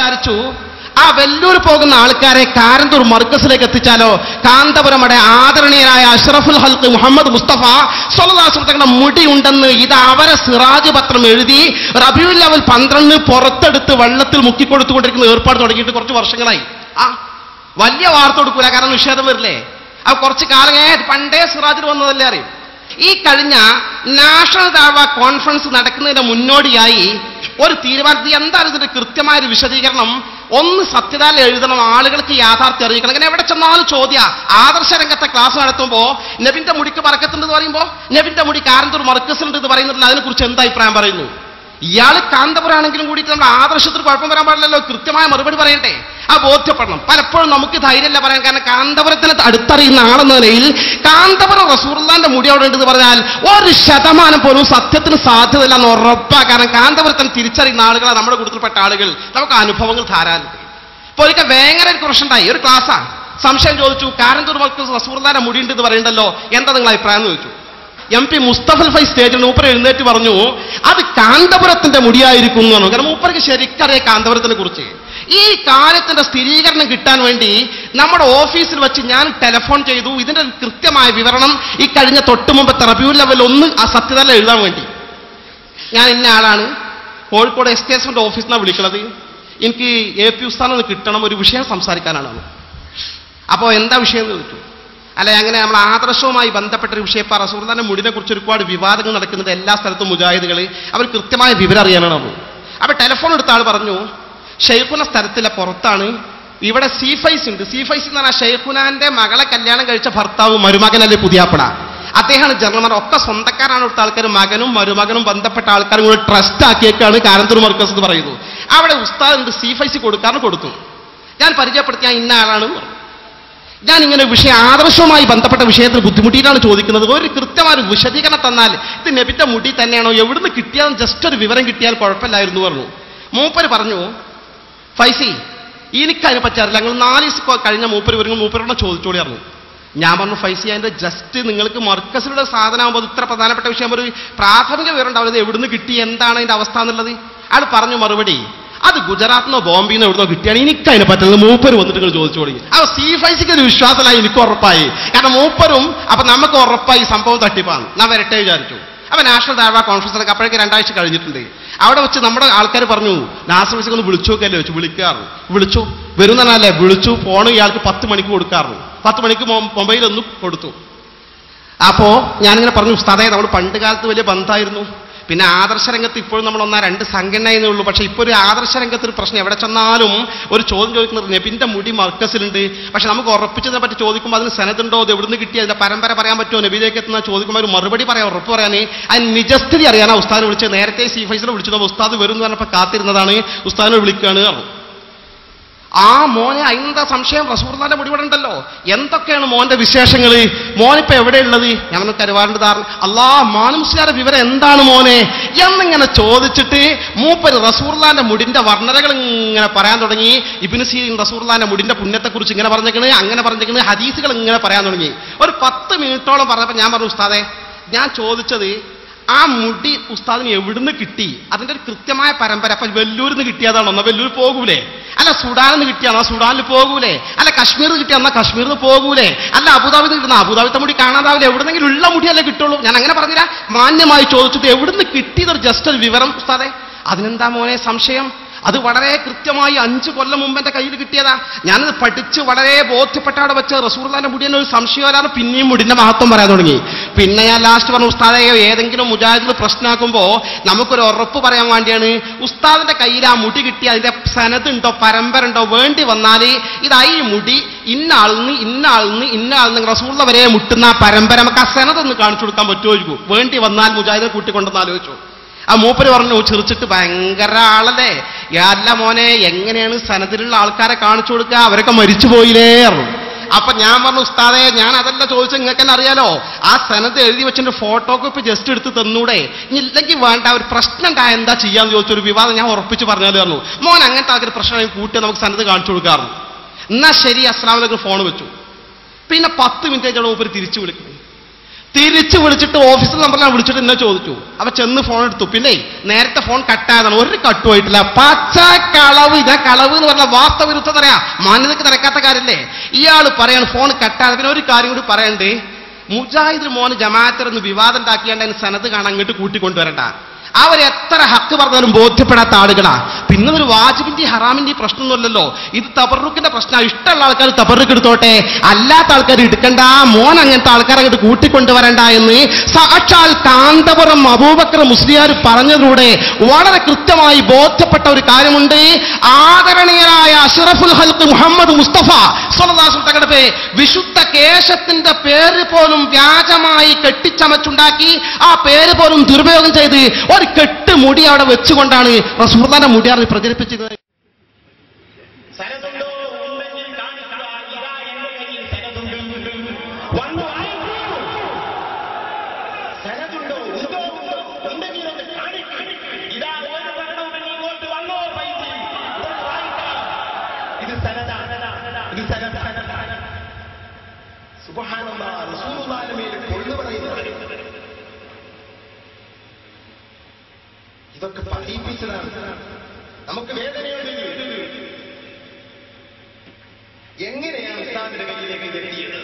വിചാരിച്ചു ആ വെല്ലൂർ പോകുന്ന ആൾക്കാരെ കാരന്തൂർ മർക്കസിലേക്ക് എത്തിച്ചാലോ, കാന്തപുരമടെ ആദരണീയരായ അഷ്റഫുൽ ഹൽക്ക് മുഹമ്മദ് മുസ്തഫ സ്വല്ലല്ലാഹു അലൈഹി വസല്ലം തങ്ങളുടെ മുടി ഉണ്ടെന്ന് ഇത് അവരെ സിറാജ് പത്രം എഴുതി റബീഉൽ അവൽ 12 പുറത്തെടുത്ത് വെള്ളത്തിൽ മുക്കിക്കൊടുത്തുകൊണ്ടിരിക്കുന്ന ഏർപ്പാട് തുടങ്ങിയിട്ട് കുറച്ച് വർഷങ്ങളായി. വലിയ വാർത്ത കൊടുക്കൂല, കാരണം നിഷേധം വരില്ലേ. അത് കുറച്ച് കാലം പണ്ടേ സിറാജിൽ വന്നതല്ലേ അറിയും. ഈ കഴിഞ്ഞ നാഷണൽ ദഅവ കോൺഫറൻസ് നടക്കുന്നതിന് മുന്നോടിയായി ഒരു തീരുമാനത്തിൽ എന്താണ് ഇതിന്റെ കൃത്യമായ ഒരു വിശദീകരണം, ഒന്ന് സത്യതാൽ എഴുതണം, ആളുകൾക്ക് യാഥാർത്ഥ്യം അറിയിക്കണം. അങ്ങനെ എവിടെ ചെന്നാലും ചോദ്യ. ആദർശ രംഗത്തെ ക്ലാസ് നടത്തുമ്പോൾ നബിന്റെ മുടിക്ക് പറക്കത്തുണ്ടെന്ന് പറയുമ്പോൾ നബിന്റെ മുടി കാരന്തൂർ മർക്കസിലുണ്ട് എന്ന് പറയുന്നില്ല, അതിനെക്കുറിച്ച് എന്താ അഭിപ്രായം പറയുന്നു? ഇയാൾ കാന്തപുരാണെങ്കിലും കൂടിയിട്ട് നമ്മുടെ ആദർശത്തിൽ കുഴപ്പം വരാൻ പാടില്ലല്ലോ, കൃത്യമായ മറുപടി പറയണ്ടേ, ആ ബോധ്യപ്പെടണം. പലപ്പോഴും നമുക്ക് ധൈര്യമല്ല പറയാൻ, കാരണം കാന്തപുരത്തിന് അടുത്തറിയുന്ന ആളെന്ന നിലയിൽ കാന്തപുരം റസൂലുള്ളാഹിന്റെ മുടി അവിടെ ഉണ്ടെന്ന് പറഞ്ഞാൽ 1% പോലും സത്യത്തിന് സാധ്യതയില്ല എന്ന് ഉറപ്പാണ്. കാരണം കാന്തപുരത്തിന് തിരിച്ചറിയുന്ന ആളുകളാണ് നമ്മുടെ കൂട്ടത്തിൽപ്പെട്ട ആളുകൾ. നമുക്ക് അനുഭവങ്ങൾ ധാരാളം. ഇപ്പോൾ ഒരിക്കൽ വേങ്ങര ഒരു പ്രശ്നമുണ്ടായി, ഒരു ക്ലാസ്സാ. സംശയം ചോദിച്ചു, കാരന്തൂർ മർക്കസ് റസൂലുള്ളാഹിന്റെ മുടി ഉണ്ട് എന്ന് പറയുന്നുണ്ടല്ലോ, എന്താ നിങ്ങൾ അഭിപ്രായം എന്ന് ചോദിച്ചു. MP മുസ്തഫൽ ഫൈ സ്റ്റേജിൽ മൂപ്പർ എഴുന്നേറ്റ് പറഞ്ഞു, അത് കാന്തപുരത്തിന്റെ മുടിയായിരിക്കും എന്ന് പറഞ്ഞു. കാരണം മൂപ്പർക്ക് ശരിക്കറിയാം കാന്തപുരത്തിനെ കുറിച്ച്. ഈ കാര്യത്തിന്റെ സ്ഥിരീകരണം കിട്ടാൻ വേണ്ടി നമ്മുടെ ഓഫീസിൽ വെച്ച് ഞാൻ ടെലിഫോൺ ചെയ്തു. ഇതിന്റെ കൃത്യമായ വിവരണം ഈ കഴിഞ്ഞ തൊട്ട് മുമ്പത്തെ റബീഉൽ അവൽ 1 ആ സത്യതല എഴുതാൻ വേണ്ടി. ഞാൻ ഇന്ന ആളാണ്, കോഴിക്കോട് എസ്റ്റേറ്റ്മെന്റ് ഓഫീസിൽ നിന്നാണ് വിളിക്കുന്നത്, എനിക്ക് AP ഉസ്താദ് കിട്ടണം, ഒരു വിഷയം സംസാരിക്കാനാണ്. അപ്പോൾ എന്താ വിഷയം എന്ന് ചോദിച്ചു. അല്ലെ, അങ്ങനെ നമ്മൾ ആദർശവുമായി ബന്ധപ്പെട്ട ഒരു വിഷയം. റസൂലുള്ളാഹിന്റെ മുടിനെ കുറിച്ച് ഒരുപാട് വിവാദങ്ങൾ നടക്കുന്നത് എല്ലാ സ്ഥലത്തും മുജാഹിദുകൾ അവർ കൃത്യമായ വിവരം അറിയാനാണ്. അപ്പോൾ ടെലിഫോൺ എടുത്ത ആൾ പറഞ്ഞു, ഷെയ്ഖുന സ്ഥലത്തിലെ പുറത്താണ്, ഇവിടെ സീഫൈസ് ഉണ്ട്. സീഫൈസ് എന്ന് പറഞ്ഞാൽ ഷെയ്ഖുനാന്റെ മകളെ കല്യാണം കഴിച്ച ഭർത്താവ് മരുമകനല്ലേ പുതിയാപ്പട, അദ്ദേഹമാണ് ജനറൽ. ഒക്കെ സ്വന്തക്കാരാണ് ഇവിടുത്തെ ആൾക്കാർ, മകനും മരുമകനും ബന്ധപ്പെട്ട ആൾക്കാരും കൂടെ ട്രസ്റ്റ് ആക്കിയേക്കാണ് കാരന്തൂർ മർക്കസ് എന്ന് പറയുന്നു. അവിടെ ഉസ്താദ് സീഫൈസ് കൊടുക്കാറ് കൊടുത്തു. ഞാൻ പരിചയപ്പെടുത്തി, ഞാൻ ഇന്ന ആളാണ് പറഞ്ഞു. ഞാൻ ഇങ്ങനെ വിഷയം ആദർശവുമായി ബന്ധപ്പെട്ട വിഷയത്തിൽ ബുദ്ധിമുട്ടിയിട്ടാണ് ചോദിക്കുന്നത്, ഒരു കൃത്യമായ വിശദീകരണം തന്നാൽ ഇത് നബിന്റെ മുടി തന്നെയാണോ, എവിടുന്ന് കിട്ടിയാലും ജസ്റ്റ് ഒരു വിവരം കിട്ടിയാൽ കുഴപ്പമില്ലായിരുന്നു പറഞ്ഞു. മൂപ്പര് പറഞ്ഞു, ഫൈസി എനിക്കതിനെ പറ്റാറില്ല, ഞങ്ങൾ 4 ദിവസം കഴിഞ്ഞ മൂപ്പര് വരുമ്പോൾ മൂപ്പരോട് ചോദിച്ചോളി പറഞ്ഞു. ഞാൻ പറഞ്ഞു, ഫൈസി അതിന്റെ ജസ്റ്റ് നിങ്ങൾക്ക് മർക്കസിലുള്ള സാധനമാകുമ്പോൾ ഇത്ര പ്രധാനപ്പെട്ട വിഷയം ഒരു പ്രാഥമിക വിവരം ഉണ്ടാവില്ല, എവിടുന്ന് കിട്ടി, എന്താണ് അതിന്റെ അവസ്ഥ എന്നുള്ളത്. അയാൾ പറഞ്ഞു മറുപടി, അത് ഗുജറാത്തിനോ ബോംബെന്നോ എവിടുന്നോ കിട്ടിയാണ്, എനിക്കതിനെ പറ്റുന്നത് മൂപ്പര് വന്നിട്ട് നിങ്ങൾ ചോദിച്ചോളി. അപ്പോൾ സീഫൈസിക്ക് ഒരു വിശ്വാസമായി, എനിക്ക് ഉറപ്പായി. കാരണം മൂപ്പരും അപ്പൊ നമുക്ക് ഉറപ്പായി സംഭവം തട്ടിപ്പാണ്. ഞാൻ വരട്ടെ വിചാരിച്ചു. അപ്പൊ നാഷണൽ ദഅവ കോൺഫറൻസിലൊക്കെ അപ്പോഴേക്ക് 2 ആഴ്ച കഴിഞ്ഞിട്ടുണ്ട്. അവിടെ വെച്ച് നമ്മുടെ ആൾക്കാർ പറഞ്ഞു, നാസർ ഫൈസിക്ക് ഒന്ന് വിളിച്ചു നോക്കല്ലേ വെച്ചു. വിളിക്കാറുണ്ട്, വിളിച്ചു വരുന്നല്ലേ, വിളിച്ചു. ഫോൺ ഇയാൾക്ക് 10 മണിക്ക് കൊടുക്കാറുണ്ട്. 10 മണിക്ക് മൊബൈലൊന്നും കൊടുത്തു. അപ്പോ ഞാനിങ്ങനെ പറഞ്ഞു, ഉസ്താദേ നമ്മൾ പണ്ട് കാലത്ത് വലിയ ബന്ധമായിരുന്നു, പിന്നെ ആദർശ രംഗത്ത് ഇപ്പോഴും നമ്മൾ 1-2 സംഘടനയേ ഉള്ളൂ. പക്ഷെ ഇപ്പോൾ ഒരു ആദർശ രംഗത്തൊരു പ്രശ്നം, എവിടെ ചെന്നാലും ഒരു ചോദ്യം ചോദിക്കുന്നത് നബിന്റെ മുടി മർക്കസിലുണ്ട്, പക്ഷെ നമുക്ക് ഉറപ്പിച്ചതിനെ പറ്റി ചോദിക്കുമ്പോൾ അതിന് സനതുണ്ടോ, അത് എവിടുന്ന് കിട്ടി, അതിന്റെ പരമ്പര പറയാൻ പറ്റുമോ, നബിയിലേക്ക് എത്തുന്ന ചോദിക്കുമ്പോൾ ഒരു മറുപടി പറയാൻ, ഉറപ്പ് പറയാൻ, അതിന് നിജസ്ഥിതി അറിയാനാണ് ഉസ്താദിനെ വിളിച്ചത്. നേരത്തെ സീഫൈസിനെ വിളിച്ചത്, ഉസ്താദ് വരും എന്ന് പറഞ്ഞപ്പോൾ കാത്തിരുന്നതാണ്, ഉസ്താദിനെ വിളിക്കുകയാണ് പറഞ്ഞു. ആ മോനെ അതിനെന്താ സംശയം, റസൂലുള്ളാഹിന്റെ മുടി ഇവിടെ ഉണ്ടല്ലോ, എന്തൊക്കെയാണ് മോന്റെ വിശേഷങ്ങൾ, മോനിപ്പോ എവിടെയുള്ളത്? ഞാൻ കരുവാറുണ്ട് ധാരണ, മാനു മുസ്ലിയാരുടെ വിവരം എന്താണ് മോനെ എന്നിങ്ങനെ ചോദിച്ചിട്ട് മൂപ്പര് റസൂലുള്ളാഹിന്റെ മുടിന്റെ വർണ്ണനകൾ ഇങ്ങനെ പറയാൻ തുടങ്ങി. ഇബ്നു സീരീൻ റസൂലുള്ളാഹിന്റെ മുടിന്റെ പുണ്യത്തെക്കുറിച്ച് ഇങ്ങനെ പറഞ്ഞേക്കണ്, അങ്ങനെ പറഞ്ഞേക്കണ്, ഹദീസുകൾ ഇങ്ങനെ പറയാൻ തുടങ്ങി. ഒരു 10 മിനിറ്റോളം പറഞ്ഞപ്പോൾ ഞാൻ പറഞ്ഞു, ഉസ്താദേ ഞാൻ ചോദിച്ചത് ആ മുടി ഉസ്താദിന് എവിടുന്ന് കിട്ടി, അതിന്റെ ഒരു കൃത്യമായ പരമ്പര. അപ്പൊ വെല്ലൂരിൽ നിന്ന് കിട്ടിയതാണോ, എന്നാൽ വെല്ലൂർ പോകൂലേ? അല്ല സുഡാനിൽ നിന്ന് കിട്ടിയാണോ, സുഡാനിൽ പോകൂലേ? അല്ല കശ്മീരിൽ കിട്ടിയ എന്നാൽ കശ്മീരിൽ പോകൂലേ? അല്ല അബുദാബിയിൽ കിട്ടുന്ന അബുദാബിത്തെ മുടി കാണാതാവില്ല, എവിടുന്നെങ്കിലും ഉള്ള മുടിയല്ലേ കിട്ടുള്ളൂ. ഞാൻ അങ്ങനെ പറഞ്ഞില്ല, മാന്യമായി ചോദിച്ചിട്ട് എവിടുന്ന് കിട്ടിയതൊരു ജസ്റ്റ് ഒരു വിവരം ഉസ്താദേ. അതിനെന്താ മോനെ സംശയം? അത് വളരെ കൃത്യമായി 5 കൊല്ലം മുമ്പ് എൻ്റെ കയ്യിൽ കിട്ടിയതാ. ഞാനത് പഠിച്ച് വളരെ ബോധ്യപ്പെട്ട അവിടെ വെച്ച് റസൂലുള്ളാഹിന്റെ മുടി തന്നെ ഒരു സംശയമല്ലാതെ പിന്നെയും മുടിന്റെ മഹത്വം പറയാൻ തുടങ്ങി. പിന്നെ ഞാൻ ലാസ്റ്റ് പറഞ്ഞു, ഉസ്താദെ ഏതെങ്കിലും മുജാഹിദിന് പ്രശ്നമാക്കുമ്പോൾ നമുക്കൊരു ഉറപ്പ് പറയാൻ വേണ്ടിയാണ്, ഉസ്താദിന്റെ കയ്യിൽ ആ മുടി കിട്ടി അതിന്റെ സനതുണ്ടോ പരമ്പര ഉണ്ടോ, വേണ്ടി വന്നാൽ ഇതായി മുടി ഇന്ന ആളിന്ന് റസൂലുള്ളാഹി വരെ മുട്ടുന്ന ആ പരമ്പര നമുക്ക് ആ സനതൊന്ന് കാണിച്ചു കൊടുക്കാൻ പറ്റുമോ? വേണ്ടി വന്നാൽ മുജാഹിദിനെ കൂട്ടിക്കൊണ്ടെന്ന് ആലോചിച്ചു. ആ മൂപ്പര് പറഞ്ഞു ചിരിച്ചിട്ട്, ഭയങ്കര ആളല്ലേ, അല്ല മോനെ എങ്ങനെയാണ് സനദിലുള്ള ആൾക്കാരെ കാണിച്ചു കൊടുക്കുക, അവരൊക്കെ മരിച്ചു പോയില്ലേ പറഞ്ഞു. അപ്പൊ ഞാൻ പറഞ്ഞു, ഉസ്താദേ ഞാൻ അതല്ല ചോദിച്ചത്, നിങ്ങൾക്ക് തന്നെ അറിയാലോ, ആ സനത് എഴുതി വെച്ചിട്ട് ഫോട്ടോകോപ്പി ജസ്റ്റ് എടുത്ത് തന്നൂടെ, ഇല്ലെങ്കിൽ വേണ്ട, ഒരു പ്രശ്നം ഉണ്ടായ എന്താ ചെയ്യാന്ന് ചോദിച്ചൊരു വിവാദം ഞാൻ ഉറപ്പിച്ച് പറഞ്ഞാൽ പറഞ്ഞു. മോൻ അങ്ങനത്തെ ആൾക്കൊരു പ്രശ്നം കൂട്ടി നമുക്ക് സനത് കാണിച്ചു കൊടുക്കാറുണ്ട്. എന്നാ ശരി അസ്സലാമു അലൈക്കും ഫോൺ വെച്ചു. പിന്നെ 10 മിനിറ്റ് മൂപ്പര് തിരിച്ചു വിളിക്കുന്നു. തിരിച്ചു വിളിച്ചിട്ട് ഓഫീസിൽ നമ്പറിലാണ് വിളിച്ചിട്ട് എന്നെ ചോദിച്ചു. അപ്പൊ ചെന്ന് ഫോൺ എടുത്തു. പിന്നെ നേരത്തെ ഫോൺ കട്ടായതാണ്, ഒരു കട്ടുമായിട്ടില്ല. പച്ച കളവ്. ഇതാ കളവ് എന്ന് പറഞ്ഞാൽ വാസ്തവിരുദ്ധം പറയാ, മാന്യതക്ക് നിരക്കാത്ത കാര്യല്ലേ. ഇയാൾ പറയാണ് ഫോൺ കട്ടാതെ. പിന്നെ ഒരു കാര്യം കൂടി പറയണ്ടേ, മുജാഹിദ് മോന് ജമാഅത്തിലൊന്ന് വിവാദം ഉണ്ടാക്കിയാണ്ട് അതിന് സനത് കാണാൻ അങ്ങോട്ട് കൂട്ടിക്കൊണ്ടുവരണ്ട. അവരെത്ര ഹക്ക് പറഞ്ഞാലും ബോധ്യപ്പെടാത്ത ആളുകളാ. പിന്നെ ഒരു വാജിബിന്റെ ഹറാമിന്റെ പ്രശ്നമൊന്നുമല്ലല്ലോ, ഇത് തബറുക്കിന്റെ പ്രശ്നമാണ്. ഇഷ്ടമുള്ള ആൾക്കാർ തബറുക്ക് എടുത്തോട്ടെ, അല്ലാത്ത ആൾക്കാർ എടുക്കണ്ട, മോൻ അങ്ങനത്തെ ആൾക്കാരെ അങ്ങോട്ട് കൂട്ടിക്കൊണ്ടുവരണ്ട എന്ന് സാക്ഷാൽ കാന്തപുരം അബൂബക്കർ മുസ്ലിയാർ പറഞ്ഞതിലൂടെ വളരെ കൃത്യമായി ബോധ്യപ്പെട്ട ഒരു കാര്യമുണ്ട്. ആദരണീയനായ അഷ്റഫുൽ ഹൽഖ് മുഹമ്മദ് മുസ്തഫ സ്വല്ലല്ലാഹു അലൈഹി വസല്ലം തങ്ങളുടെ വിശുദ്ധ കേശത്തിന്റെ പേര് പോലും വ്യാജമായി കെട്ടിച്ചമച്ചുണ്ടാക്കി ആ പേര് പോലും ദുരുപയോഗം ചെയ്ത് ഒരു കെട്ട് മുടി അവിടെ വെച്ചുകൊണ്ടാണ് റസൂലുള്ളാഹിന്റെ മുടിയാറിൽ പ്രചരിപ്പിച്ചത്. ഇതൊക്കെ പറയിപ്പിച്ചതാണ്. നമുക്ക് വേദനയുണ്ട്. എങ്ങനെയാണ് ഉസ്താദിന്റെ കയ്യിലേക്ക് എത്തിയത്?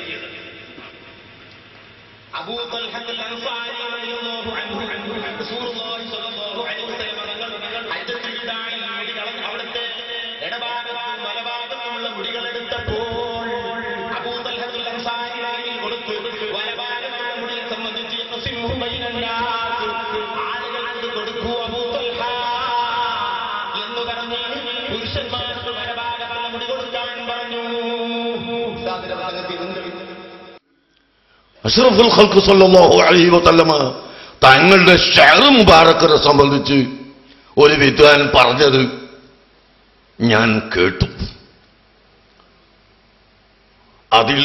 അബൂ തൽഹത്തുൽ അൻസാരി റളിയല്ലാഹു അൻഹു റസൂലുള്ളാഹി സ്വല്ലല്ലാഹു അലൈഹി വസല്ലം ഹജ്ജത്തുൽ വിദാഇൽ മുടി കളഞ്ഞ് അവിടുത്തെ ഇടഭാഗത്തും വലഭാഗത്തുമുള്ള മുടികൾ എടുത്തപ്പോൾ അബൂ തൽഹത്തുൽ അൻസാരി കയ്യിൽ കൊടുത്തു. വലഭാഗത്തുള്ള മുടിയെ സംബന്ധിച്ച് യഖ്സിമു ബൈനന്നാസ്, ആളുകൾക്ക് കൊടുക്കൂ അബൂ തൽഹ എന്ന് പറഞ്ഞ് പുരുഷന്മാർക്ക് വലഭാഗത്തുള്ള മുടി കൊടുക്കാൻ പറഞ്ഞു. അഷ്റഫുൽ ഖൽഖ് സല്ലല്ലാഹു അലൈഹി വസല്ലമ തങ്ങളുടെ ശഅർ മുബാറക്കിനെ സംബന്ധിച്ച് ഒരു വിദ്വാൻ പറഞ്ഞത് ഞാൻ കേട്ടു. അതിൽ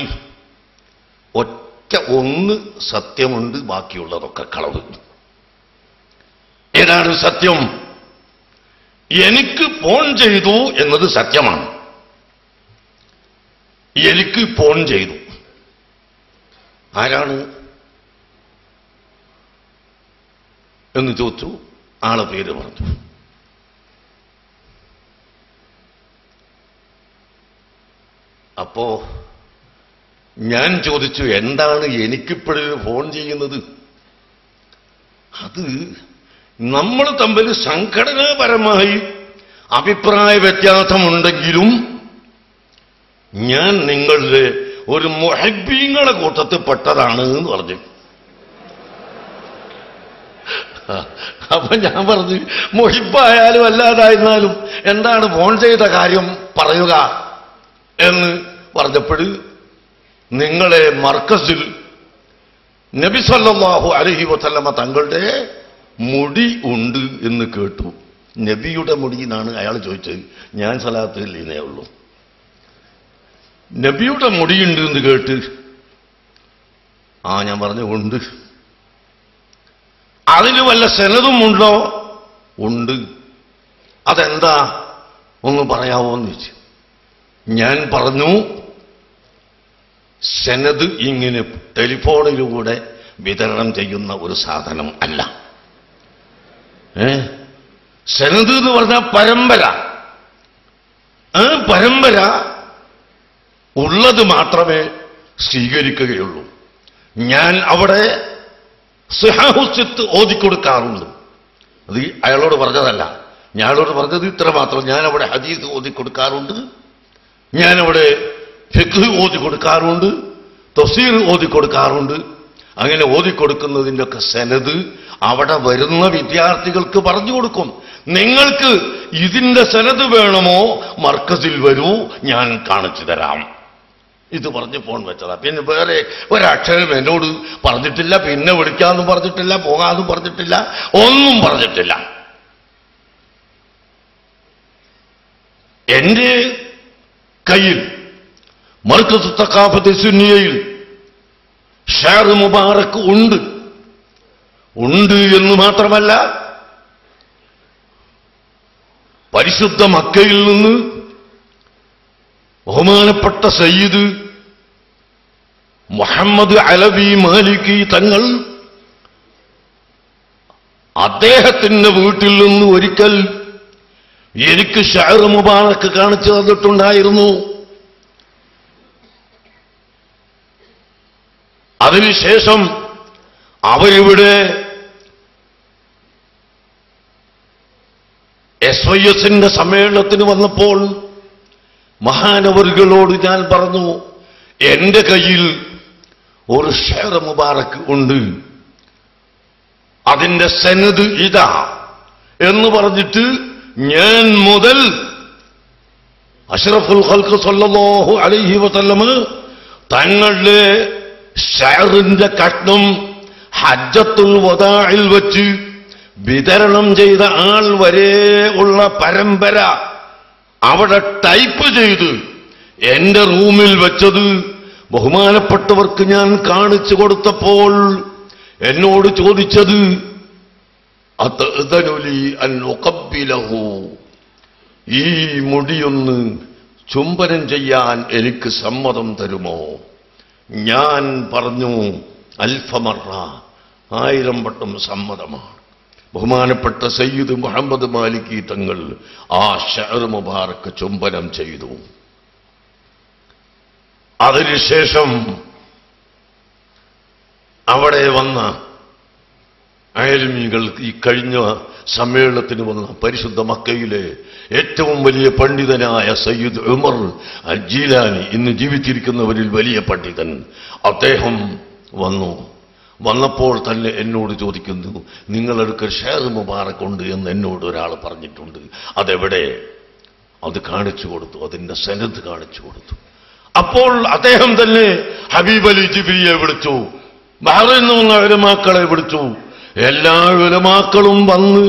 ഒറ്റ ഒന്ന് സത്യമുണ്ട്, ബാക്കിയുള്ളതൊക്കെ കളവ്. ഏതാണ് സത്യം? എനിക്ക് ഫോൺ ചെയ്തു എന്നത് സത്യമാണ്. എനിക്ക് ഫോൺ ചെയ്തു. ആരാണ് എന്ന് ചോദിച്ചു. ആളെ പേര് പറഞ്ഞു. അപ്പോ ഞാൻ ചോദിച്ചു, എന്താണ് എനിക്കിപ്പോഴും ഫോൺ ചെയ്യുന്നത്? അത് നമ്മൾ തമ്മിൽ സംഘടനാപരമായി അഭിപ്രായ വ്യത്യാസമുണ്ടെങ്കിലും ഞാൻ നിങ്ങളുടെ ഒരു മുഹബ്ബീങ്ങളെ കൂട്ടത്തിൽ പെട്ടതാണ് എന്ന് പറഞ്ഞു. അപ്പൊ ഞാൻ പറഞ്ഞു, മുഹിബായാലും അല്ലാതായിരുന്നാലും എന്താണ് ഫോൺ ചെയ്ത കാര്യം പറയുക എന്ന് പറഞ്ഞപ്പോൾ നിങ്ങളെ മർക്കസിൽ നബി സല്ലല്ലാഹു അലൈഹി വസല്ലമ തങ്ങളുടെ മുടി ഉണ്ട് എന്ന് കേട്ടു. നബിയുടെ മുടി എന്നാണ് അയാൾ ചോദിച്ചത്. ഞാൻ സലാത്തിൽ ഇന്നേ ഉള്ളൂ. നബിയുടെ മുടിയുണ്ട് എന്ന് കേട്ട് ഞാൻ പറഞ്ഞു ഉണ്ട്. അതിന് വല്ല സനദും ഉണ്ടോ? ഉണ്ട്. അതെന്താ ഒന്ന് പറയാമോ എന്ന് ചോദിച്ചു. ഞാൻ പറഞ്ഞു, സനദ് ഇങ്ങനെ ടെലിഫോണിലൂടെ വിതരണം ചെയ്യുന്ന ഒരു സാധനം അല്ല. സനദ് എന്ന് പറഞ്ഞാൽ പരമ്പര. ആ പരമ്പര ഉള്ളത് മാത്രമേ സ്വീകരിക്കുകയുള്ളൂ. ഞാൻ അവിടെ സിഹാഹുസിത്ത് ഓതിക്കൊടുക്കാറുണ്ട്. അത് അയാളോട് പറഞ്ഞതല്ല, ഞാനോട് പറഞ്ഞത് ഇത്ര മാത്രം. ഞാനവിടെ ഹദീസ് ഓതിക്കൊടുക്കാറുണ്ട്, ഞാനവിടെ ഫിഖ് ഓതിക്കൊടുക്കാറുണ്ട്, തഫ്സീർ ഓതിക്കൊടുക്കാറുണ്ട്. അങ്ങനെ ഓതിക്കൊടുക്കുന്നതിൻ്റെ ഒക്കെ സനദ് അവിടെ വരുന്ന വിദ്യാർത്ഥികൾക്ക് പറഞ്ഞു കൊടുക്കും. നിങ്ങൾക്ക് ഇതിന്റെ സനദ് വേണമോ? മർക്കസിൽ വരൂ, ഞാൻ കാണിച്ചു തരാം. ഇത് പറഞ്ഞ് ഫോൺ വെച്ചതാ. പിന്നെ വേറെ ഒരക്ഷരം എന്നോട് പറഞ്ഞിട്ടില്ല. പിന്നെ വിളിക്കാന്നും പറഞ്ഞിട്ടില്ല, പോകാന്നും പറഞ്ഞിട്ടില്ല, ഒന്നും പറഞ്ഞിട്ടില്ല. എന്റെ കയ്യിൽ മർക്കസ് തഖാഫത്ത് സുന്നിയയിൽ ഷാർ മുബാറക്ക് ഉണ്ട്. ഉണ്ട് എന്ന് മാത്രമല്ല, പരിശുദ്ധ മക്കയിൽ നിന്ന് ബഹുമാനപ്പെട്ട സയ്യിദ് മുഹമ്മദ് അലവി മാലിക്കി തങ്ങൾ അദ്ദേഹത്തിന്റെ വീട്ടിൽ നിന്ന് ഒരിക്കൽ എനിക്ക് ഷഅർ മുബാറക്ക് കാണിച്ചു തന്നിട്ടുണ്ടായിരുന്നു. അതിനുശേഷം അവരിവിടെ SYSന്റെ സമ്മേളനത്തിന് വന്നപ്പോൾ മഹാനവറുകളോട് ഞാൻ പറഞ്ഞു, എന്റെ കയ്യിൽ ഒരു ഷഅർ മുബാറക്ക് ഉണ്ട്, അതിന്റെ സനദ് ഇതാ എന്ന് പറഞ്ഞിട്ട് ഞാൻ മുതൽ അഷ്റഫുൽ ഖൽഖ് സല്ലല്ലാഹു അലൈഹി വസല്ലം തങ്ങളുടെ ഷഅറിന്റെ കഷ്ണം ഹജ്ജത്തുൽ വദാഇൽ വെച്ച് വിതരണം ചെയ്ത ആൾ വരെ ഉള്ള പരമ്പര അവിടെ ടൈപ്പ് ചെയ്ത് എന്റെ റൂമിൽ വെച്ചത് ബഹുമാനപ്പെട്ടവർക്ക് ഞാൻ കാണിച്ചു കൊടുത്തപ്പോൾ എന്നോട് ചോദിച്ചത്, അതഅ്ദനുലി അൻ ഉഖബ്ബിലഹു, ഈ മുടിയൊന്ന് ചുംബനം ചെയ്യാൻ എനിക്ക് സമ്മതം തരുമോ? ഞാൻ പറഞ്ഞു, അൽഫമറ, 1000 വട്ടം സമ്മതമാണ്. ബഹുമാനപ്പെട്ട സയ്യിദ് മുഹമ്മദ് മാലിക്കി തങ്ങൾ ആ ഷഅർ മുബാറക്ക് ചുംബനം ചെയ്തു. അതിനുശേഷം അവിടെ വന്ന അയൽമികൾ, ഈ കഴിഞ്ഞ സമ്മേളനത്തിന് വന്ന പരിശുദ്ധ മക്കയിലെ ഏറ്റവും വലിയ പണ്ഡിതനായ സയ്യിദ് ഉമർ അൽ ജീലാനി, ഇന്ന് ജീവിച്ചിരിക്കുന്നവരിൽ വലിയ പണ്ഡിതൻ, അദ്ദേഹം വന്നപ്പോൾ തന്നെ എന്നോട് ചോദിക്കുന്നു, നിങ്ങളെടുക്ക ഷഅർ മുബാറക്ക് ഉണ്ട് എന്ന് എന്നോട് ഒരാൾ പറഞ്ഞിട്ടുണ്ട്, അതെവിടെ? അത് കാണിച്ചു കൊടുത്തു, അതിന്റെ സനദ് കാണിച്ചു കൊടുത്തു. അപ്പോൾ അദ്ദേഹം തന്നെ ഹബീബ് അലി ജിബ്രിയെ വിളിച്ചു, ബഹ്റൈനിൽ നിന്ന് വന്ന ഉലമാക്കളെ വിളിച്ചു. എല്ലാ ഉലമാക്കളും വന്ന്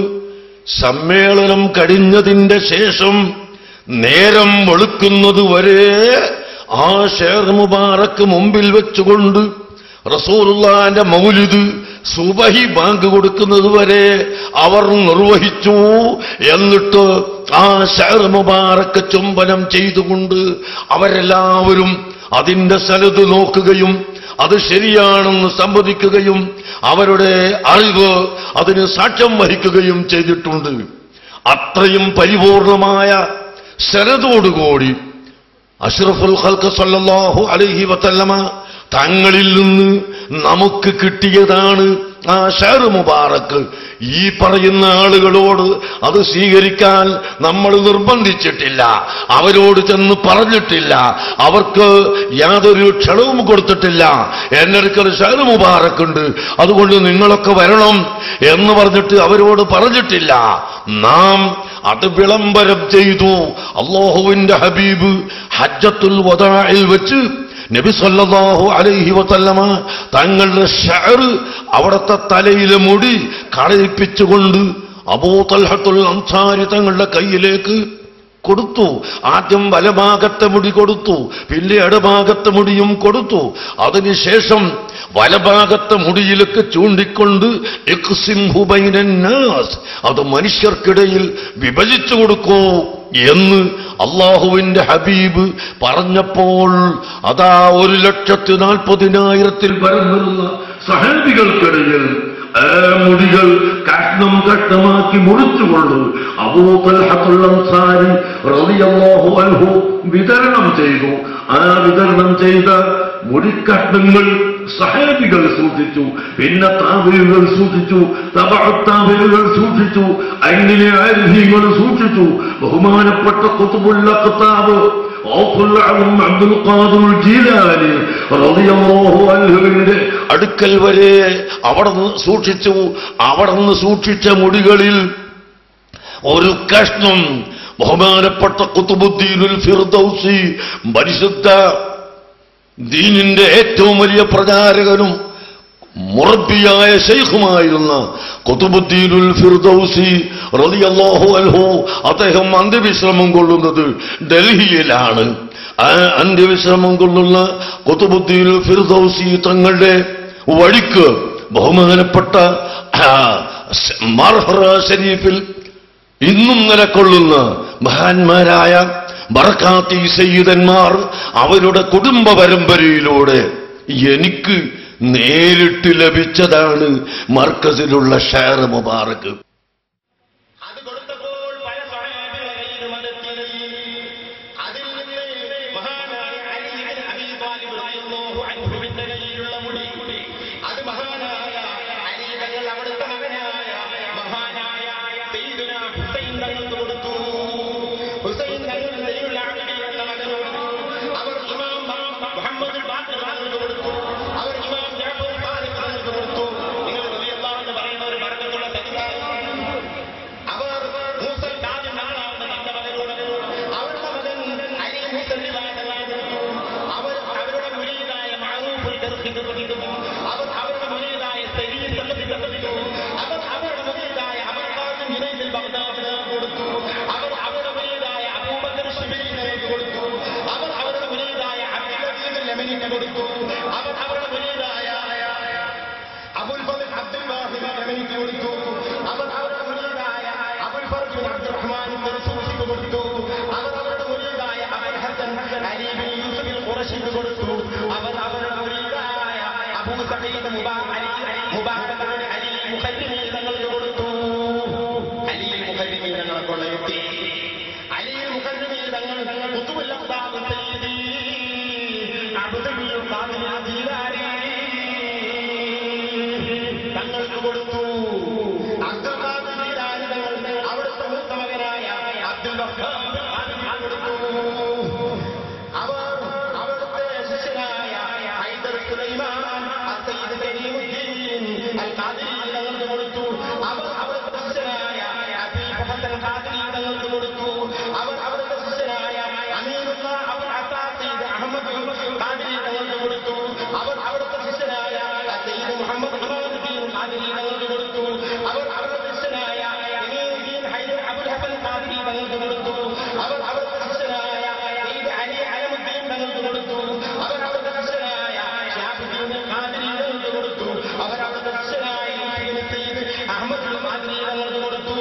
സമ്മേളനം കഴിഞ്ഞതിന്റെ ശേഷം നേരം വെളുക്കുന്നതുവരെ ആ ഷഅർ മുബാറക്ക് മുമ്പിൽ വെച്ചുകൊണ്ട് റസൂലുള്ളാഹിന്റെ മൗലിദ് സുബഹി ബാങ്ക് കൊടുക്കുന്നതുവരെ അവർ നിർവഹിച്ചു. എന്നിട്ട് ആ ഷഅർ മുബാറക്ക് ചുംബനം ചെയ്തുകൊണ്ട് അവരെല്ലാവരും അതിന്റെ സനദ് നോക്കുകയും അത് ശരിയാണെന്ന് സമ്മതിക്കുകയും അവരുടെ അറിവ് അതിന് സാക്ഷ്യം വഹിക്കുകയും ചെയ്തിട്ടുണ്ട്. അത്രയും പരിപൂർണമായ സനദോടുകൂടി അഷ്റഫുൽ ഖൽഖ് സല്ലല്ലാഹു അലൈഹി വസല്ലമ തങ്ങളിൽ നിന്ന് നമുക്ക് കിട്ടിയതാണ് ആ ഷഅർ മുബാറക്ക്. ഈ പറയുന്ന ആളുകളോട് അത് സ്വീകരിക്കാൻ നമ്മൾ നിർബന്ധിച്ചിട്ടില്ല, അവരോട് ചെന്ന് പറഞ്ഞിട്ടില്ല, അവർക്ക് യാതൊരു ക്ഷണവും കൊടുത്തിട്ടില്ല. എന്റെ അടുക്കൽ ഷഅർ മുബാറക്കുണ്ട്, അതുകൊണ്ട് നിങ്ങളൊക്കെ വരണം എന്ന് പറഞ്ഞിട്ട് അവരോട് പറഞ്ഞിട്ടില്ല. നാം അത് വിളംബരം ചെയ്തു. അല്ലാഹുവിന്റെ ഹബീബ് ഹജ്ജത്തുൽ വദാഇൽ വെച്ച് നബി സല്ലല്ലാഹു അലൈഹി വസല്ലമ തങ്ങളുടെ ഷഅർ, അവിടുത്തെ തലയിലെ മുടി കളയിപ്പിച്ചുകൊണ്ട് അബൂ തൽഹത്തുൽ അൻസാരി തങ്ങളുടെ കയ്യിലേക്ക് കൊടുത്തു. ആദ്യം വലഭാഗത്തെ മുടി കൊടുത്തു, പിന്നെ ഇടഭാഗത്തെ മുടിയും കൊടുത്തു. അതിനുശേഷം വലഭാഗത്തെ മുടിയിലേക്ക് ചൂണ്ടിക്കൊണ്ട് ഇഖ്സിംഹു ബൈനന്നാസ്, അത് മനുഷ്യർക്കിടയിൽ വിഭജിച്ചു കൊടുക്കൂ എന്ന് അല്ലാഹുവിന്റെ ഹബീബ് പറഞ്ഞപ്പോൾ അതാ 1,40,000-ൽ പരന്നുന്ന സഹാബികൾക്കിടയിൽ ആ മുടികൾ കഷ്ണം കഷ്ണമാക്കി മുറിച്ചുകൊണ്ട് അബൂ തൽഹത്തുൽ അൻസാരി റളിയല്ലാഹു അൻഹു വിതരണം ചെയ്തു. ആ വിതരണം ചെയ്ത മുടിക്കഷ്ണങ്ങൾ സഹാബികൾ സൂക്ഷിച്ചു, പിന്നെ താബിഈകൾ സൂക്ഷിച്ചു, തബഅത്താബിഈകൾ സൂക്ഷിച്ചു, അങ്ങനെ ആരിഫീങ്ങൾ സൂക്ഷിച്ചു. ബഹുമാനപ്പെട്ട ഖുത്ബുൽ അഖ്താബ് അബ്ദുൽ ഖാദിർ ജീലാനി റളിയല്ലാഹു അൻഹുവിന്റെ അടുക്കൽ വരെ അവിടുന്ന് സൂക്ഷിച്ചു. അവിടുന്ന് സൂക്ഷിച്ച മുടികളിൽ ഒരു കഷ്ണം ബഹുമാനപ്പെട്ട ഖുത്ബുദ്ദീനുൽ ഫിർദൗസി, പരിശുദ്ധ ദീനിന്റെ ഏറ്റവും വലിയ പ്രചാരകനും മുറബ്ബിയായ ശൈഖുമായിരുന്ന ഖുത്ബുദ്ദീനുൽ ഫിർദൗസി റളിയല്ലാഹു അൻഹു, അദ്ദേഹം അന്ത്യവിശ്രമം കൊള്ളുന്നത് ഡൽഹിയിലാണ്. ആ അന്ത്യവിശ്രമം കൊള്ളുന്ന ഖുത്ബുദ്ദീനുൽ ഫിർദൗസി തങ്ങളുടെ വഴിക്ക് ബഹുമാനപ്പെട്ട മർഹറ ഷരീഫിൽ ഇന്നും നിലകൊള്ളുന്ന മഹാന്മാരായ ബർക്കാത്തി സയ്യിദന്മാർ അവരുടെ കുടുംബ പരമ്പരയിലൂടെ എനിക്ക് നേരിട്ട് ലഭിച്ചതാണ് മർക്കസിലുള്ള ഷെയർ മുബാറക്ക്. അത് കൊടുത്തപ്പോൾ പല സ്വഹാബികളെയും അതെത്തി. അതിൽ നിന്ന് മഹാനായ അലി ഇബ്നു അബീ ത്വാലിബ് റളിയല്ലാഹു അൻഹുവിന്റെ കയ്യിലുള്ള മുടി അത് മഹാനായ അലി തങ്ങൾ അവിടുത്തെ മകനായ മഹാനായ സയ്യിദുനാ ഹുസൈൻ തങ്ങൾക്ക് കൊടുത്തു. ഹുസൈൻ തങ്ങൾ സയ്യിദുൽ ആബിദീൻ എന്ന മകനോട് അവർ ഇമാം മുഹമ്മദ് ബാഖർ തങ്ങൾക്ക് കൊടുത്തു. അവർ ഇമാം ജഅഫർ സാദിഖ് തങ്ങൾക്ക് കൊടുത്തു. നിങ്ങൾ റളിയല്ലാഹു എന്ന് പറയുന്ന ഒരു ബർക്കത്തുള്ള സയ്യിദാണ്. അവർ മൂസൽ കാദിം നാളാവുന്ന തന്റെ മകനോട് അവരുടെ മകൻ അലി മൂസൽ അവരുടെ മുരീദായ മഅറൂഫുൽ കർഖിക്ക് കൊടുത്തു. അവർ അവരുടെ മുരീദായ സയ്യിദ് സല്ലല്ലാഹു കൊടുത്തു. അവർ അവരുടെ മുരീദായ അബുൽ ഖാസിം ജുനൈദ് ബഗ്ദാദി കൊടുത്തു. അവർ അവരുടെ മുരീദായ അബൂബക്കർ ശിബിലിനെ കൊടുത്തു. അവർ അവരുടെ മുരീദായ അബ്ദുൽ അസീസ് യമനിക്ക് കൊടുത്തു. അവർ അവരുടെ മുരീദായ അബുൽ ഫദ്ൽ അബ്ദുൽ വാഹിദ് യമനിക്ക് കൊടുത്തു. അവർ അവരുടെ മുരീദായ അബുൽ ഫർജ് അബ്ദുൽ റഹ്മാൻ തർസൂസിക്ക് കൊടുത്തു. അവർ അവരുടെ മുരീദായ അബുൽ ഹസൻ അലി ബിൻ യൂസുഫ് അൽ ഖുറശിക്ക് കൊടുത്തു. അവർ അവരുടെ മുരീദായ അബൂ സഈദ് മുബാറക് അലി മുഖദ്ദിമി തങ്ങൾക്ക് കൊടുത്തു. അലി മുഖദ്ദിമി തങ്ങളെ കൊള്ളയുത്തി. അലി മുഖദ്ദിമി തങ്ങൾ ഖുതുബുൽ അഖ്താബ് സയ്യിദി അബ്ദുൽ ഖാദിർ ജീലാനി തങ്ങൾക്ക് കൊടുത്തു. അബ്ദുൽ ഖാദിർ ജീലാനി തങ്ങൾ അവിടുത്തെ മൂത്ത മകനായ അബ്ദുൽ വഹാബ് കൊടുത്തു. അവർ അവിടുത്തെ ശിഷ്യനായ ഹൈദർ സുലൈമാൻ അസയ്യിദ് കരീമുദ്ദീൻ അൽ ഖാദിരി തങ്ങൾക്ക് കൊടുത്തു. അവർ അവിടുത്തെ ശിഷ്യനായ ഹബീബ് ഹസൻ ഖാദിരി തങ്ങൾക്ക് കൊടുത്തു. അവർ അവിടുത്തെ ശിഷ്യനായ അമീറുല്ലാഹ് അബുൽ അസാസീദ് അഹ്മദ് ഖാദിരി തങ്ങൾക്ക് കൊടുത്തു. അവർ അവിടുത്തെ ശിഷ്യനായ സയ്യിദ് മുഹമ്മദ് ഇമാമുദ്ദീൻ ഖാദിരി തങ്ങൾക്ക് കൊടുത്തു. അവർ അവരുടെ ശിഷ്യനായ ഇമാമുദ്ദീൻ ഹൈദർ അബുൽ ഹസൻ ഖാദിരി തങ്ങൾക്ക് കൊടുത്തു. അവർ അവരുടെ ശിഷ്യനായ സയ്യിദ് അലി അലമുദ്ദീൻ തങ്ങൾക്ക് കൊടുത്തു. അവർ അവരുടെ ശിഷ്യനായ ഷാഫിഈ ഖാദിരി തങ്ങൾക്ക് കൊടുത്തു. അവർ അവരുടെ ശിഷ്യനായ സയ്യിദ് അഹ്മദ് ഖാദിരി തങ്ങൾക്ക് കൊടുത്തു.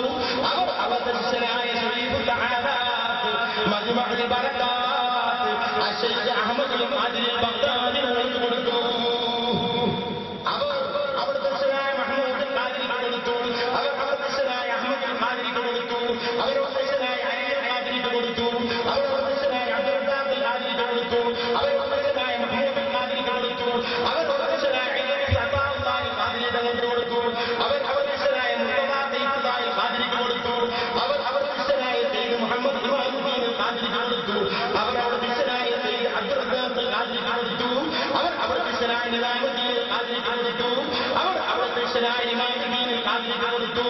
അവർ അവരുടെ ശിഷ്യനായ ശരീഫുൽ ആദാത്ത് മജ്മഉൽ ബറകാത്ത് അശൈഖ് അഹ്മദ് ഖാദിരി ബഗ്ദാദി തങ്ങൾക്ക് കൊടുത്തു. അവർ അവരുടെ ശിഷ്യനായ മഹ്മൂദ് ഖാദിരിക്ക് കൊടുത്തു. അവർ അവരുടെ ശിഷ്യനായ അഹ്മദ് ഖാദിരിക്ക് കൊടുത്തു. അവരുടെ ശിഷ്യനായ അലി ഖാദിരിക്ക് കൊടുത്തു. അവരുടെ ശിഷ്യനായ അബ്ദുൽ ഖാദിർ ഖാദിരിക്ക് കൊടുത്തു. അവരുടെ ശിഷ്യനായ മഹ്മൂദ് ഖാദിരിക്ക് കൊടുത്തു. അവരുടെ ശിഷ്യനായ അത്താഉല്ലാഹി ഖാദിരി തങ്ങൾക്ക് കൊടുത്തു. അവർ അവരുടെ ശിഷ്യനായ മുസ്തഫാ സയ്യിദുല്ലാഹി ഖാദിരിക്ക് കൊടുത്തു. അവർ അവരുടെ ശിഷ്യനായ സയ്യിദ് മുഹമ്മദ് ഇമാമുദ്ദീൻ ഖാദിരിക്ക് കൊടുത്തു. അവർ അവരുടെ ശിഷ്യനായ സയ്യിദ് അബ്ദുൽ റസാഖ് ഖാദിരിക്ക് കൊടുത്തു. അവർ അവരുടെ ശിഷ്യനായ നിസാമുദ്ദീൻ ഖാദിരിക്ക് കൊടുത്തു. അവർ അവരുടെ ശിഷ്യനായ ഇമാമുദ്ദീൻ ഖാദിരിക്ക് കൊടുത്തു.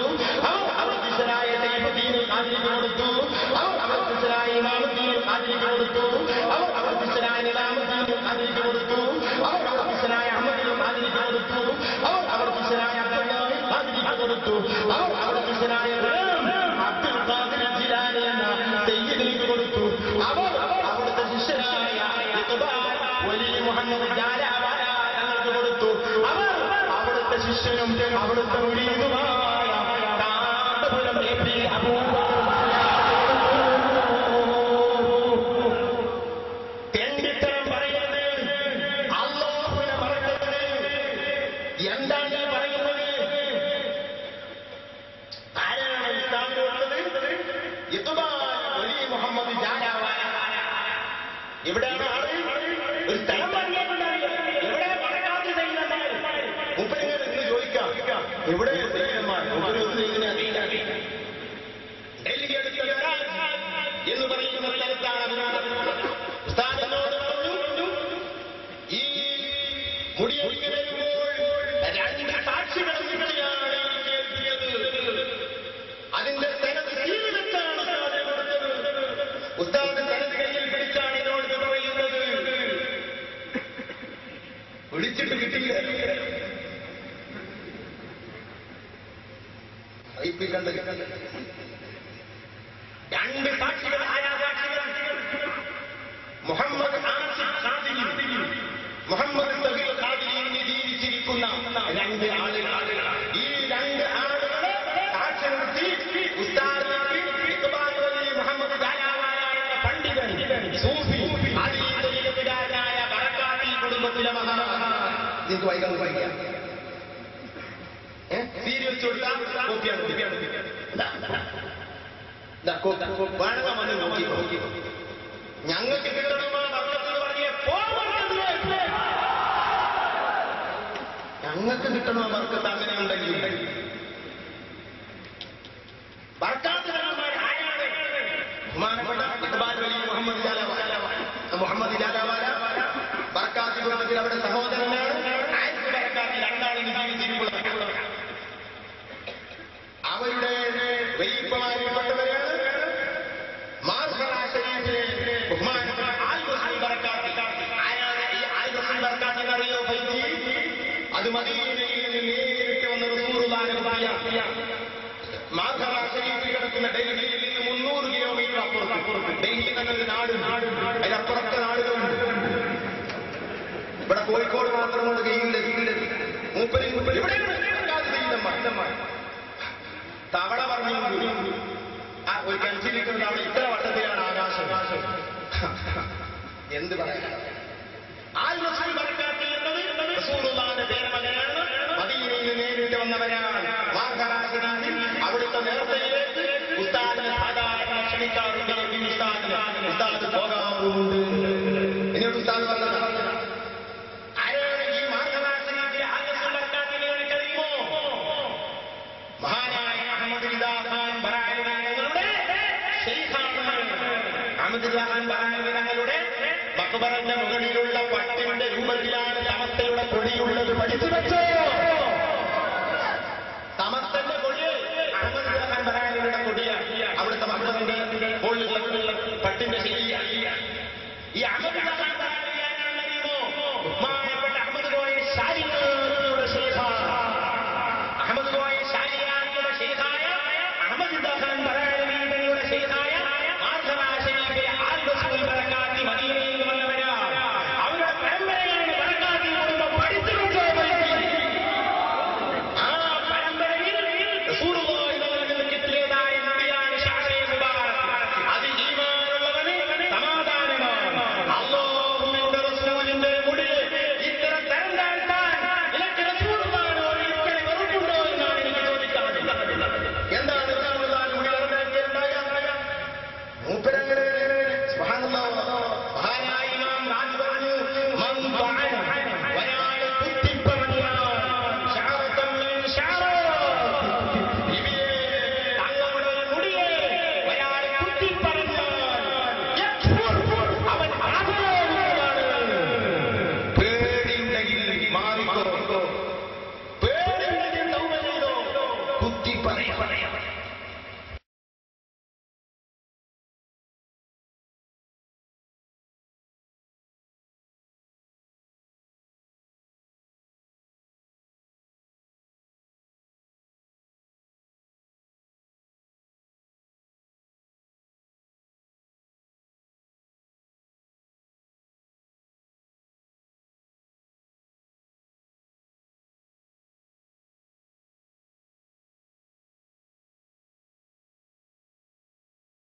അവർ അവരുടെ ശിഷ്യനായ സൈഫുദ്ദീൻ ഖാദിരിക്ക് കൊടുത്തു. അവർ അവരുടെ ശിഷ്യനായ ഇമാമുദ്ദീൻ ഖാദിരിക്ക് കൊടുത്തു. അവർ അവരുടെ ശിഷ്യനായ നിസാമുദ്ദീൻ ഖാദിരിക്ക് കൊടുത്തു. അവർ അവരുടെ ശിഷ്യനായ അഹ്മദ് ഖാദിരിക്ക് കൊടുത്തു. അവർ അവരുടെ ശിഷ്യനായ അബ്ദുല്ലാഹി ഖാദിരിക്ക് കൊടുത്തു. അവർ അവരുടെ ശിഷ്യനായ അബ്ദുൽ ഖാദിർ ജിലാനി എന്ന സയ്യിദിനിക്ക് കൊടുത്തു. അവർ അവിടുത്തെ ശിഷ്യനായ വലി മുഹമ്മദ് ജാലാവാല തങ്ങൾക്ക് കൊടുത്തു. അവർ അവിടുത്തെ ശിഷ്യനും അവിടുത്തെ മുരീദുമായ കാന്തപുരം എ.പി. തെണ്ടിത്തരം പറയുന്നത് അല്ലാഹുവിനെ പറയുന്നത് എന്താണ് ഈ പറയുന്നത്? ആരാണ് ഇസ്ലാമിലുള്ളത്? വലി മുഹമ്മദ് ജാലാവാല. എവിടെയാണ് ആള്? ഒരു സ്ഥലം പറഞ്ഞിട്ടുണ്ടാവില്ല. എവിടെ പണക്കാത്ത സൈന്യന്മാർ? മുപ്പരിങ്ങൾ എന്ന് ചോദിക്കാം. എവിടെ സൈന്യന്മാർ? മുപ്പരിങ്ങനെ അറിയില്ല. ഡൽഹി അടുത്ത എന്ന് പറയുന്ന സ്ഥലത്താണ് ഉസ്താദിനോട് പറഞ്ഞു, ഈ മുടിയൊഴിഞ്ഞു വരുമ്പോൾ രണ്ട് സാക്ഷികളെ വിളിയാണ് കേൾപ്പിച്ചത്. അതിന്റെ സ്ഥലത്ത് ജീവിതത്താണ് ഉസ്താദ് കൊടുത്തത്. ഉസ്താദ് സ്ഥലത്ത് കയ്യിൽ പിടിച്ചാണ് എന്നോട് പറയുന്നത്. വിളിച്ചിട്ട് കിട്ടിയില്ല. രണ്ട് സാക്ഷികൾ, ആരാ സാക്ഷികൾ? നിങ്ങൾക്ക് വൈകാതെ വായിക്കാം. സീരി വെച്ച് കൊടുത്താൽ കോപ്പിയാണ്. ഞങ്ങൾക്ക് കിട്ടണമോ വർക്കത്തിൽ പറഞ്ഞേ ഞങ്ങൾക്ക് കിട്ടണോ വർക്കത്ത് അങ്ങനെ ഉണ്ടെങ്കിൽ മുഹമ്മദ് ഇലാലവാല ബർക്കാത്ത് കുടുംബത്തിൽ അവരുടെ സഹോദരനാണ്. രണ്ടാളിന് ജീവിച്ചിരിക്കുന്നത് അവരുടെ വലിയപ്പമാരിൽപ്പെട്ടവരാണ്. അറിയോ പൈസി അത് മദീനയിൽ നേരിട്ട് വന്ന റസൂലുള്ളാഹിയെ മാധവ ശരീരത്തിൽ കിടക്കുന്ന ഡൽഹിയിൽ നിന്ന് 300 കിലോമീറ്റർ അപ്പുറത്ത്. ഡൽഹി എന്നൊരു നാട്, അതിനപ്പുറത്തെ നാടുകളുണ്ട്. ഇവിടെ കോഴിക്കോട് മാത്രമുള്ള കീഴിൽ മൂപ്പരി തവള പറഞ്ഞു ഒരു കൽച്ചിരിക്കുന്നത് അവിടെ ഇത്ര വട്ടത്തിലാണ് ആകാശം. എന്ത് പറയാൻ മദീനയിൽ നേരിട്ട് വന്നവരാണ്. അവിടുത്തെ നേരത്തെയിലേക്ക് ഉസ്താദിനെ സാധാരണ ക്ഷണിക്കാറുണ്ട്. ഉസ്താദ് പോകാറുണ്ട്. എന്നോട് ഉസ്താദ് പറഞ്ഞത് ആരാണ് ഈ മാർഗദാസനത്തിലെ ആദ്യത്തിനെ കഴിയുമോ? മഹാനായ അഹമ്മദ് ഖാൻ ബറായികളുടെ അഹമ്മദ് ഖാൻ ബറായികളുടെ മക്ബറിന്റെ മുകളിലുള്ള പട്ടിന്റെ രൂപത്തിലാണ് സമസ്തയുടെ കൊടിയുള്ളത്. പഠിച്ചു വെച്ചോ? സമസ്തന്റെ കൊടി അഹമ്മദ് ഖാൻ ബറായികളുടെ കൊടിയാണ്. അവിടുത്തെ മക്ബറിന്റെ മുകളിലുള്ള